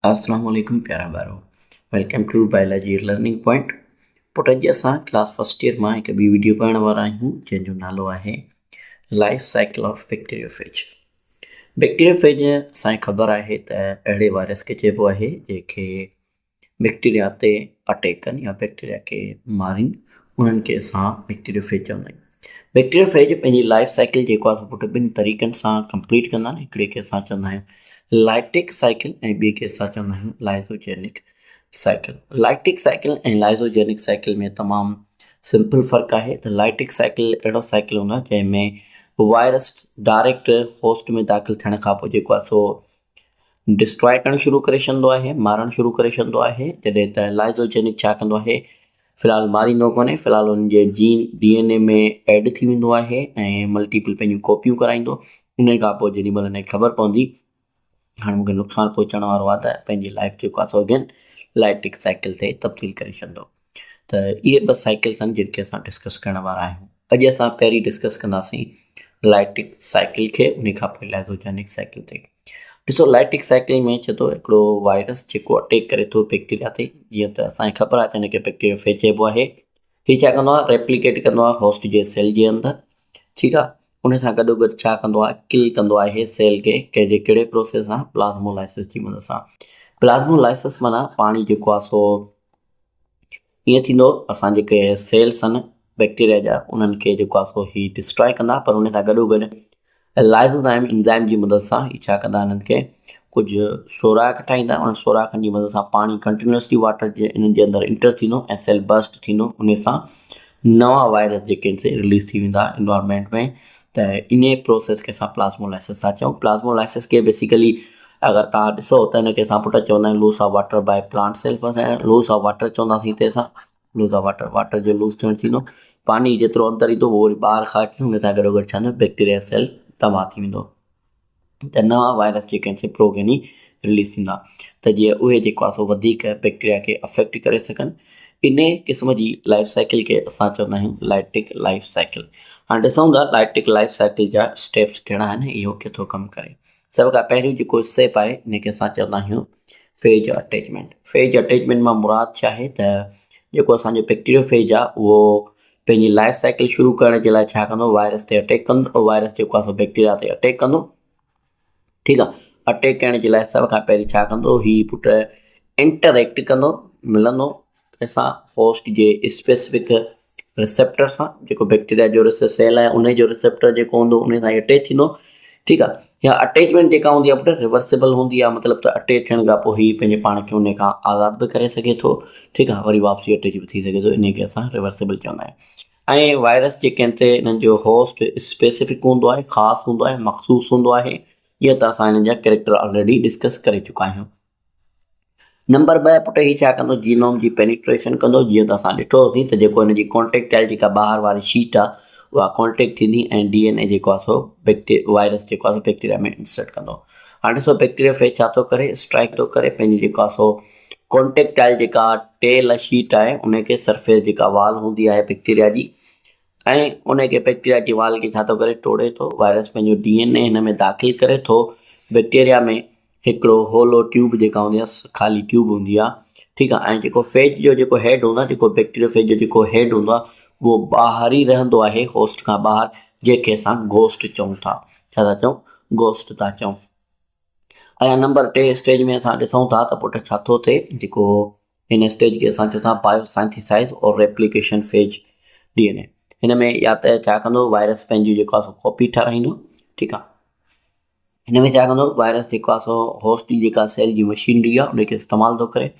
अस्सलाम वालेकुम प्यारा ॿारो, welcome to biology learning point. पुट अॼु असां क्लास फर्स्ट ईयर मां हिकु ॿी वीडियो पढ़ण वारा आहियूं जंहिंजो नालो आहे life cycle of bacteriophage. Bacteriophage असांखे ख़बर आहे त अहिड़े वायरस खे चइबो आहे जेके बैक्टीरिया ते अटैक कनि या बैक्टीरिया खे मारीनि, उन्हनि खे असां बैक्टीरियोफेज चवंदा आहियूं। बैक्टीरियोफेज पंहिंजी लाइफ साइकिल जेको आहे पुट ॿिनि तरीक़नि सां कंप्लीट कंदा आहिनि। हिकिड़े खे असां चवंदा आहियूं लाइटिक साइकिल ऐं ॿिए खे असां चवंदा आहियूं लाइज़ोजेनिक साइकिल। लाइटिक साइकिल ऐं लाइज़ोजेनिक साइकिल में तमामु सिंपल फ़र्क़ु आहे त लाइटिक साइकिल अहिड़ो साइकिल हूंदो आहे जंहिंमें वायरस डायरेक्ट होस्ट में दाख़िल थियण खां पोइ जेको आहे सो डिस्ट्रॉय करणु शुरू करे छॾींदो आहे, मारणु शुरू करे छॾींदो आहे। जॾहिं त लाइज़ोजेनिक छा कंदो आहे, फ़िलहालु मारींदो कोन्हे, फ़िलहालु हुन जे जीन DNA में एड थी वेंदो आहे ऐं मल्टीपल पंहिंजियूं कॉपियूं कराईंदो। उन खां पोइ जेॾी महिल हिनखे ख़बर पवंदी हाणे मूंखे नुक़सानु पहुचण वारो आहे त पंहिंजी लाइफ जेको आहे सो अगेन लाइटिक साइकिल ते तब्दील करे छॾींदो। त इहे ॿ साइकिल्स आहिनि जिन खे असां डिस्कस करण वारा आहियूं। अॼु असां पहिरीं डिस्कस कंदासीं लाइटिक साइकिल खे, उन खां पोइ लाइज़ोजेनिक साइकिल ते। ॾिसो, लाइटिक साइकिल में चए थो हिकिड़ो वायरस जेको अटैक करे थो बैक्टीरिया ते, जीअं त असांखे ख़बर आहे त हिनखे बैक्टीरियोफेज चइबो आहे। हीउ छा कंदो आहे, रेप्लिकेट कंदो आहे होस्ट जे सेल जे अंदरि, ठीकु आहे। उन सां गॾोगॾु छा कंदो आहे, किल कंदो आहे सेल खे। कहिड़े प्रोसेस सां, प्लाज़्मोलाइसिस जी मदद सां। प्लाज़्मोलाइसिस माना पाणी जेको आहे सो ईअं थींदो, असां जेके सेल्स आहिनि बैक्टीरिया जा उन्हनि खे जेको आहे सो हीउ डिस्ट्रॉय कंदा, पर उन सां गॾोगॾु लाइज़ोजाइम एंजाइम जी मदद सां हीउ छा कंदा, हिननि खे कुझु सोराख ठाहींदा। उन सोराखनि जी मदद सां पाणी कंटिन्यूसली वाटर जे इन्हनि जे अंदरि इंटर थींदो ऐं सेल बस्ट थींदो। उन सां नवां वायरस जेके आहिनि से रिलीज़ थी वेंदा इन्वायरमेंट में। त इन प्रोसेस खे असां प्लाज़्मोलाइसिस था चऊं। प्लाज़्मोलाइसिस खे बेसिकली अगरि तव्हां ॾिसो त हिनखे असां पुट चवंदा आहियूं loss of water by plant self. Loss of water चवंदासीं हिते असां, लूज़ ऑफ वाटर जो लूज़ थियणु थींदो। पाणी जेतिरो अंदरि ईंदो उहो वरी ॿाहिरि ख़ारिज थींदो, हुन सां गॾोगॾु छा थींदो, बैक्टीरिया सेल तबाह थी वेंदो। त नवां वायरस जेके आहिनि से प्रोगेनी रिलीज़ थींदा, त जीअं उहे जेको आहे सो वधीक बैक्टीरिया खे अफेक्ट करे सघनि। इन क़िस्म जी लाइफ साइकिल खे असां चवंदा आहियूं लाइटिक लाइफ साइकिल। हाणे ॾिसूं था लाइटिक लाइफ साइकिल जा स्टेप्स कहिड़ा आहिनि, इहो केतिरो कमु करे। सभ खां पहिरियों जेको स्टेप आहे इनखे असां चवंदा आहियूं फेज अटैचमेंट। फेज अटैचमेंट मां मुराद छा आहे त जेको असांजो बैक्टीरियोफेज आहे उहो पंहिंजी लाइफ साइकिल शुरू करण जे लाइ छा कंदो, वायरस ते अटैक कंदो। वायरस जेको आहे सो बैक्टीरिया ते अटैक कंदो, ठीकु आहे। अटैक करण जे लाइ सभ खां पहिरीं छा कंदो, हीउ पुट इंटरेक्ट कंदो, मिलंदो असां होस्ट जे स्पेसिफिक रिसेप्टर सां। जेको बैक्टीरिया जो सेल आहे उन जो रिसेप्टर जेको हूंदो उन सां अटैच थींदो, ठीकु आहे। या अटैचमेंट जेका हूंदी आहे पुट रिवर्सिबल हूंदी आहे, मतिलबु त अटैच थियण खां पोइ हीउ पंहिंजे पाण खे उन खां आज़ादु बि करे सघे थो, ठीकु आहे, वरी वापसी अटैच बि थी सघे थो। इन खे असां रिवर्सिबल चवंदा आहियूं। ऐं वायरस जेके आहिनि ते हिननि जो होस्ट स्पेसिफिक हूंदो आहे, ख़ासि हूंदो आहे, मख़सूस हूंदो आहे। जीअं त असां हिननि जा कैरेक्टर ऑलरेडी डिस्कस करे चुका आहियूं। नंबर 2 पुट हीउ छा कंदो, जीनोम जी पेनिट्रेशन कंदो। जीअं त असां ॾिठोसीं त जेको हिनजी कॉन्टेक्ट टाइल जेका ॿाहिरि वारी शीट आहे उहा कॉन्टेक्ट थींदी ऐं DNA जेको आहे सो वायरस जेको आहे सो बैक्टीरिया में इंसर्ट कंदो। हाणे ॾिसो बैक्टीरियोफेज छा थो करे, स्ट्राइक थो करे पंहिंजी जेको आहे सो कॉन्टेक्ट टाइल जेका टेल शीट आहे उनखे सरफेस जेका वाल हूंदी आहे बैक्टीरिया जी, ऐं उनखे बैक्टीरिया जी वाल खे छा थो करे, तोड़े थो। वायरस पंहिंजो DNA हिन में दाख़िल करे थो। बैक्टीरिया में हिकिड़ो होलो ट्यूब जेका हूंदी आहे, ख़ाली ट्यूब हूंदी आहे, ठीकु आहे। ऐं जेको फेज जो जेको हेड हूंदो आहे, जेको बैक्टीरियोफेज जो जेको हेड हूंदो आहे उहो ॿाहिरि ई रहंदो आहे होस्ट खां ॿाहिरि, जंहिंखे असां घोस्ट चऊं था। छा था चऊं, घोस्ट था चऊं। ऐं नंबर 3 स्टेज में असां ॾिसूं था त पुट छा थो थिए, जेको हिन स्टेज खे असां चऊं था बायोसाइंथिसाइज़ और रेप्लिकेशन फेज DNA। हिन में या त छा कंदो, वायरस पंहिंजी जेको आहे सो कॉपी ठाराईंदो, ठीकु आहे। हिन में छा कंदो, वायरस जेको आहे सो होस्ट जी जेका सेल जी मशीनरी आहे उनखे इस्तेमालु थो करे।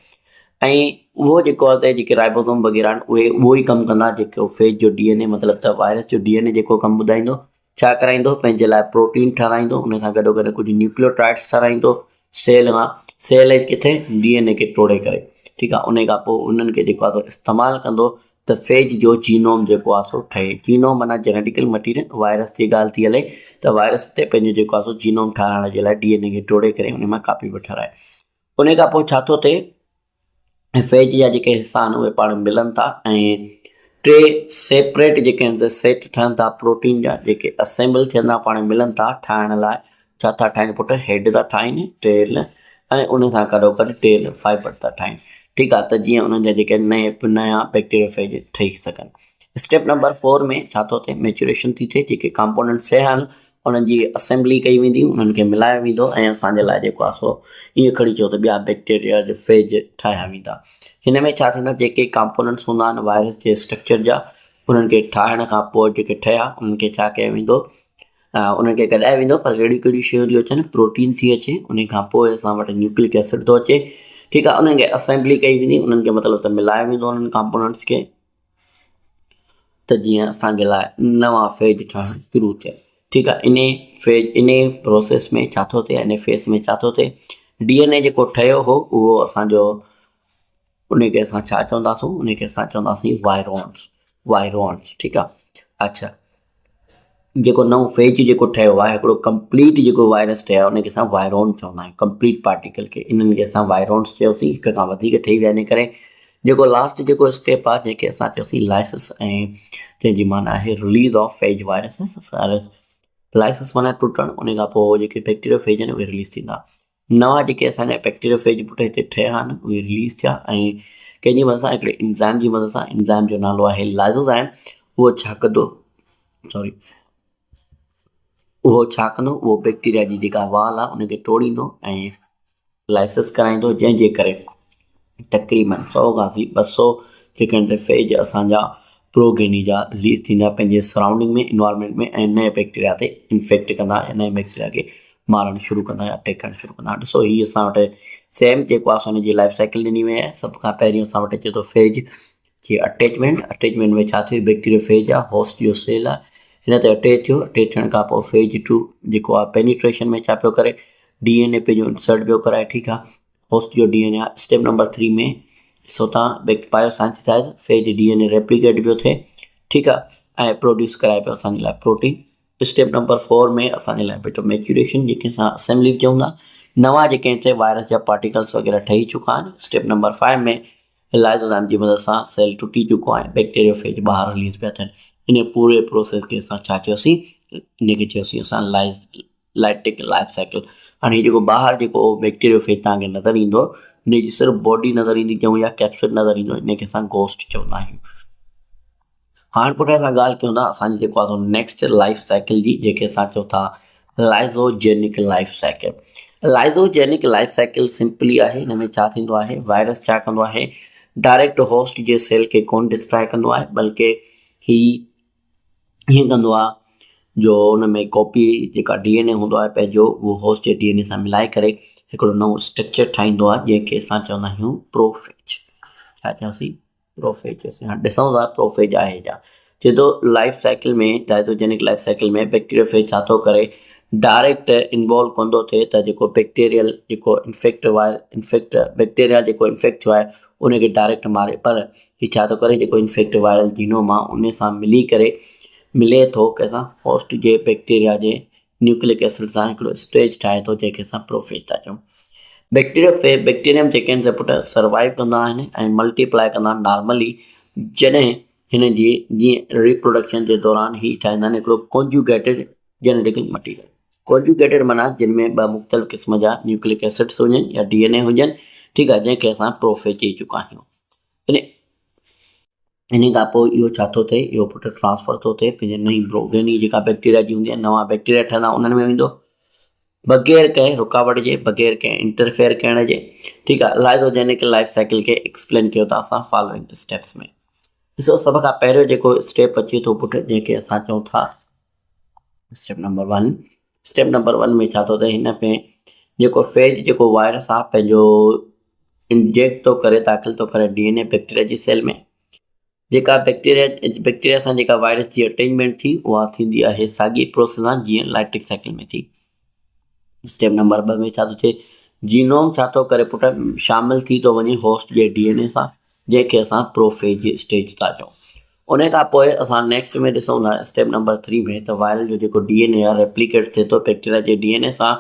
ऐं उहो जेको आहे त जेके राइबोसोम वग़ैरह आहिनि उहे उहो ई कमु कंदा जेको फेज जो DNA, मतिलबु त वायरस जो DNA जेको कमु ॿुधाईंदो, छा कराईंदो, पंहिंजे लाइ प्रोटीन ठाराईंदो। उन सां गॾोगॾु कुझु न्यूक्लियोटाइड्स ठाराईंदो सेल खां। सेल किथे, DNA खे तोड़े करे, ठीकु आहे। उन खां पोइ उन्हनि खे जेको आहे सो इस्तेमालु कंदो त फेज जो जीनोम जेको आहे सो ठहे। जीनोम माना जेनेटिकल मटीरियल। वायरस जी ॻाल्हि थी हले त वायरस ते पंहिंजो जेको आहे सो जीनोम ठाराइण जे लाइ DNA खे तोड़े करे उन मां कापी बि ठाराए। उन खां पोइ छा थो थिए, फेज जा जेके हिसा आहिनि उहे पाण मिलनि था ऐं 3 सेपरेट जेके आहिनि सेट ठहनि था प्रोटीन जा, जेके असेंबल थियनि था, पाण मिलनि था ठाहिण लाइ। छा था ठाहिनि पुट, हेड था ठाहिनि, टेल ऐं उन सां गॾोगॾु टेल फाइबर था ठाहिनि। ठीकु आहे, त जीअं उन्हनि जा जेके नया बैक्टीरियोफेज ठही सघनि। स्टेप नंबर 4 में छा थो थिए, मैच्यूरेशन थी थिए। जेके कंपोनेंट्स चया आहिनि उन्हनि जी असेंबली कई वेंदी, उन्हनि खे मिलायो वेंदो ऐं असांजे लाइ जेको आहे सो ईअं खणी चओ त ॿिया बैक्टीरिया जो फेज ठाहिया वेंदा। हिन में छा थींदा, जेके कंपोनेंट्स हूंदा आहिनि वायरस जे स्ट्रक्चर जा, उन्हनि खे ठाहिण खां पोइ जेके ठहिया उन्हनि खे छा कयो वेंदो, उन्हनि खे गॾाए वेंदो। पर कहिड़ियूं कहिड़ियूं शयूं थियूं अचनि, प्रोटीन थी अचे, उन खां पोइ असां वटि न्यूक्लिक एसिड थो अचे। ठीकु आहे, उन्हनि खे असेंबली कई वेंदी, उन्हनि खे मतिलबु त मिलायो वेंदो उन्हनि कंपोनेंट्स खे, त जीअं असांजे लाइ नवां फेज ठहणु शुरू थिए। ठीकु आहे, इन प्रोसेस में छा थो थिए, इन फेस में छा थो थिए, DNA जेको ठहियो हो उहो असांजो, उनखे असां छा चवंदासीं, उनखे असां चवंदासीं वायरॉन्स। ठीकु आहे, अच्छा, जेको नओं फेज जेको ठहियो आहे, हिकिड़ो कंप्लीट जेको वायरस ठहियो आहे उनखे असां वायरॉन चवंदा आहियूं, कंप्लीट पार्टिकल खे। इन्हनि खे असां वायरॉन्स चयोसीं, हिक खां वधीक ठही विया। इन करे जेको लास्ट जेको स्टेप आहे, जंहिंखे असां चयोसीं लाइसिस, ऐं जंहिंजी माना आहे release of phase viruses. Lysis माना टुटणु, उन खां पोइ जेके बैक्टीरियोफेज आहिनि उहे रिलीज़ थींदा। नवां जेके असांजा बैक्टीरियोफेज पुट हिते ठहिया आहिनि उहे रिलीज़ थिया, ऐं कंहिंजी मदद सां, हिकिड़े इंज़ाइम जी मदद सां। इंज़ाइम जो नालो आहे लाइसोज़ाइम। उहो छा कंदो, उहो बैक्टीरिया जी जेका वाल आहे उनखे तोड़ींदो ऐं लाइसिस कराईंदो, जंहिंजे करे तक़रीबन 100 खां 200 सेकेंड ते फेज असांजा प्रोगेनी जा रिलीज़ थींदा पंहिंजे सराउंडिंग में, इन्वायरमेंट में, ऐं नए बैक्टीरिया ते इन्फेक्ट कंदा, ऐं नए बैक्टीरिया खे मारणु शुरू कंदा या अटैक करणु शुरू कंदा। ॾिसो, हीअ असां वटि सेम जेको आहे हुनजी लाइफ साइकिल ॾिनी वई आहे। सभ खां पहिरीं असां वटि अचे थो फेज जी अटैचमेंट में छा थियो, बैक्टीरियोफेज आहे, होस्ट जो सेल आहे, हिन ते अटैच थियो। अटैच थियण खां पोइ फेज 2 जेको आहे पेनिट्रेशन में छा पियो करे, DNA पंहिंजो इंसर्ट पियो कराए। ठीकु आहे, होस्ट जो DNA आहे। स्टेप नंबर 3 में ॾिसो तव्हां, बायोसाइंथिसाइज़, फेज DNA रेप्लिकेट पियो थिए। ठीकु आहे, ऐं प्रोड्यूस कराए पियो असांजे लाइ प्रोटीन। स्टेप नंबर 4 में असांजे लाइ बेटो मैच्यूरेशन, जंहिंखे असां असेंबली बि चऊं था। नवां जेके हिते वायरस जा पार्टिकल्स वग़ैरह ठही चुका आहिनि। स्टेप नंबर 5 में लाइसोज़ाइम जी मदद सां सेल टुटी चुको आहे, बैक्टीरियोफेज ॿाहिरि रिलीज़ पिया थियनि। इन पूरे प्रोसेस खे असां छा चयोसीं, इनखे चयोसीं असां लाइटिक लाइफ साइकिल। हाणे जेको ॿाहिरि जेको बैक्टीरियोफेज तव्हांखे नज़र ईंदो, इनजी सिर्फ़ु बॉडी नज़र ईंदी चऊं या कैप्सूल नज़र ईंदो, इनखे असां घोस्ट चवंदा आहियूं। हाणे पुठि असां ॻाल्हि कयूं था असांजी जेको आहे नेक्स्ट लाइफ साइकिल जी, जंहिंखे असां चऊं था lysogenic life cycle. Lysogenic life cycle simply आहे। हिन में छा थींदो आहे, वायरस छा कंदो आहे, डायरेक्ट होस्ट जे सेल खे कोन डिस्ट्रॉय कंदो आहे, बल्कि हीअं कंदो आहे, जो हुन में कॉपी जेका DNA हूंदो आहे पंहिंजो, उहो होस्ट जे DNA सां मिलाए करे हिकिड़ो नओं स्ट्रक्चर ठाहींदो आहे, जंहिंखे असां चवंदा आहियूं प्रोफेज। छा चयोसीं, प्रोफेज। हाणे ॾिसूं था प्रोफेज आहे छा। चए थो लाइफ साइकिल में, लाइज़ोजेनिक लाइफ साइकिल में बैक्टीरियोफेज छा थो करे, डायरेक्ट इन्वॉल्व कंदो थिए त जेको बैक्टीरियल जेको बैक्टीरिया जेको इन्फेक्ट थियो आहे उनखे डायरेक्ट मारे। पर हीउ छा थो करे, जेको इन्फेक्ट वायरल जीनोम आहे उन सां मिले थो कंहिंसां, होस्ट जे बैक्टीरिया जे न्यूक्लिक एसिड सां हिकिड़ो स्टेज ठाहे थो, जंहिंखे असां प्रोफेज था चऊं। बैक्टीरियम जेके आहिनि पुट सर्वाइव कंदा आहिनि ऐं मल्टीप्लाई कंदा आहिनि नॉर्मली, जॾहिं हिन जी जीअं रिप्रोडक्शन जे दौरान ही ठाहींदा आहिनि हिकिड़ो कॉन्जुगेटेड जेनेटिकल मटीरियल। कॉन्जुगेटेड माना जिन में 2 मुख़्तलिफ़ क़िस्म जा न्यूक्लिक एसिड्स हुजनि या DNA हुजनि। ठीकु आहे, जंहिंखे असां प्रोफेज चई चुका आहियूं। इन खां पोइ इहो छा थो थिए, इहो पुट ट्रांसफर थो थिए पंहिंजे नई प्रोगेनी जेका बैक्टीरिया जी हूंदी आहे, नवां बैक्टीरिया ठहंदा उन्हनि में वेंदो, बग़ैर कंहिं रुकावट जे, बग़ैर कंहिं इंटरफेयर करण जे। ठीकु आहे, लाइज़ोजेनिक लाइफ साइकिल खे एक्सप्लेन कयो था असां फॉलोइंग स्टेप्स में। ॾिसो, सभ खां पहिरियों जेको स्टेप अचे थो पुट, जंहिंखे असां चऊं था स्टेप नंबर 1। स्टेप नंबर 1 में छा थो थिए, हिन में जेको फेज जेको वायरस आहे पंहिंजो इंजेक्ट थो करे, दाख़िल थो करे DNA बैक्टीरिया जी सेल में। जेका बैक्टीरिया सां जेका वायरस जी अटैचमेंट थी, उहा थींदी आहे साॻी प्रोसेस आहे जीअं लाइटिक साइकिल में थी। स्टेप नंबर 2 में छा थो थिए, जीनोम छा थो करे पुट, शामिल थी थो वञे होस्ट जे DNA सां, जंहिंखे असां प्रोफेज स्टेज था चऊं। उन खां पोइ असां नेक्स्ट में ॾिसूं था स्टेप नंबर 3 में, त वायरल जो जेको DNA आहे रेप्लिकेट थिए थो बैक्टीरिया जे DNA सां।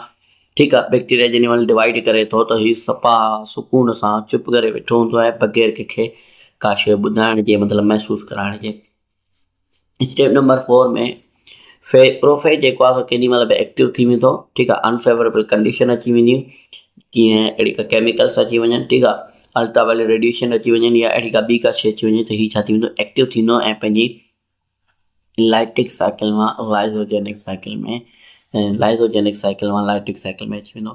ठीकु आहे, बैक्टीरिया जेॾी महिल डिवाइड करे थो त हीउ सफ़ा सुकून सां चुप करे वेठो हूंदो आहे, बग़ैर कंहिंखे का शइ ॿुधाइण जे, मतिलबु महसूसु कराइण जे। स्टेप नंबर 4 में प्रोफेज जेको आहे केॾी महिल बि एक्टिव थी वेंदो। ठीकु आहे, अनफेवरेबल कंडीशन अची वेंदियूं, कीअं अहिड़ी का केमिकल्स अची वञनि, ठीकु आहे, अल्ट्रावायलेट रेडिएशन अची वञनि या अहिड़ी का ॿी का शइ अची वञे त हीअ छा थी वेंदो, एक्टिव थींदो ऐं पंहिंजी लाइटिक साइकिल मां लाइज़ोजेनिक साइकिल में लाइटिक साइकिल में अची वेंदो।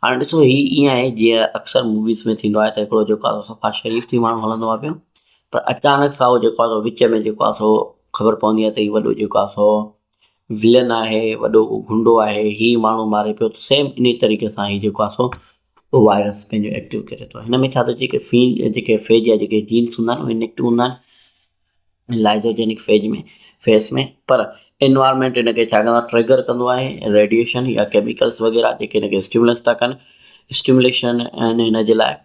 हाणे ॾिसो हीअ ईअं आहे जीअं अक्सर मूवीज़ में थींदो आहे त हिकिड़ो जेको आहे सफ़ा शरीफ़ थी माण्हू हलंदो आहे पियो, पर अचानक सां उहो जेको आहे सो विच में जेको आहे सो ख़बर पवंदी आहे त हीउ वॾो जेको आहे सो विलन आहे, वॾो गुंडो आहे, हीउ माण्हू मारे पियो। त सेम इन तरीक़े सां हीउ जेको आहे सो वायरस पंहिंजो एक्टिव करे थो। हिन में छा थो जेके फेज या जेके जीन्स हूंदा आहिनि उहे इनएक्टिव हूंदा आहिनि लाइज़ोजेनिक फेज़ में, पर एनवायरमेंट हिनखे छा कंदो आहे, ट्रिगर कंदो आहे, रेडिएशन या केमिकल्स वग़ैरह जेके हिनखे स्टिमुलस था कनि, स्टिमुलेशन आहिनि हिन जे लाइ।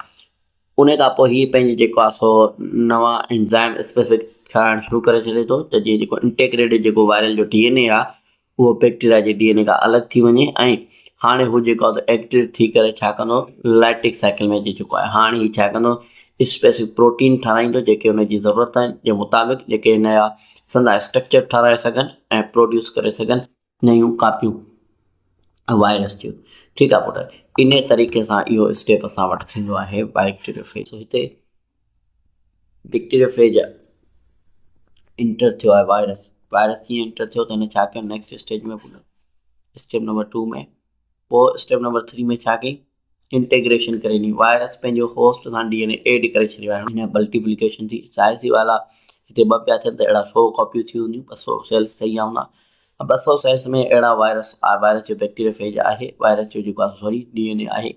उन खां पोइ हीअ पंहिंजे जेको आहे सो नवां एंजाइम स्पेसिफिक ठाहिणु शुरू करे छॾे थो त जीअं जेको इंटीग्रेटेड जेको वायरल जो DNA आहे उहो बैक्टीरिया जे DNA खां अलॻि थी वञे ऐं हाणे हू जेको आहे एक्टिव थी करे छा कंदो, लैक्टिक साइकिल में जेको आहे हाणे हीउ छा कंदो, स्पेसिफिक प्रोटीन ठाराईंदो जेके हुनजी ज़रूरत आहिनि जे मुताबिक़, जेके हिन जा संदा स्ट्रक्चर ठाराए सघनि ऐं प्रोड्यूस करे सघनि नयूं कापियूं वायरस जूं, ठीकु आहे पुटु। इन तरीक़े सां इहो स्टेप असां वटि थींदो आहे बैक्टीरियोफेज। हिते बैक्टीरियोफेज इंटर थियो आहे वायरस कीअं इंटर थियो त हिन छा कयो, नेक्स्ट स्टेज में पुटु, स्टेप नंबर 2 में, पोइ स्टेप नंबर 3 में छा कई, इंटीग्रेशन करे ॾिनी। वायरस पंहिंजो होस्ट सां DNA एड करे छॾियो आहे, हिन मल्टीप्लिकेशन थी, ज़ाहिर सी ॻाल्हि आहे हिते 2 पिया थियनि त अहिड़ा 100 कॉपियूं थी हूंदियूं, 200 सेल्स सही हूंदा। 200 सेल्स में अहिड़ा वायरस जो बैक्टीरियोफेज आहे, वायरस जो जेको आहे सॉरी DNA आहे।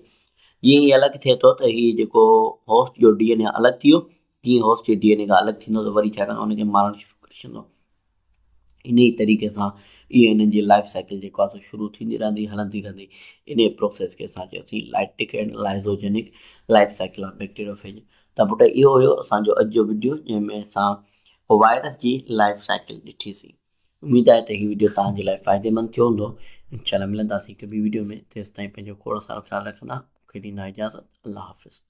जीअं ई अलॻि थिए थो त हीउ जेको होस्ट जो DNA अलॻि थी वियो, तीअं होस्ट जे DNA खां अलॻि थींदो त वरी छा कंदो, हुनखे मारणु शुरू करे छॾींदो। इन ई तरीक़े सां इहे हिननि जी लाइफ साइकिल जेको आहे सो शुरू थींदी रहंदी, हलंदी रहंदी। इन प्रोसेस खे असां चयोसीं lytic and lysogenic life cycle of bacteriophage. त पुटु इहो हुयो असांजो अॼु जो वीडियो जंहिंमें असां वायरस जी लाइफ साइकिल ॾिठीसीं। उमेदु आहे त हीउ वीडियो तव्हांजे लाइ फ़ाइदेमंद थियो हूंदो। इंशाल्लाह मिलंदासीं हिकु ॿी वीडियो में, तेसिताईं पंहिंजो खोड़ सारो ख़्यालु रखंदा। मूंखे ॾींदा इजाज़त। अल्लाह हाफ़िज़।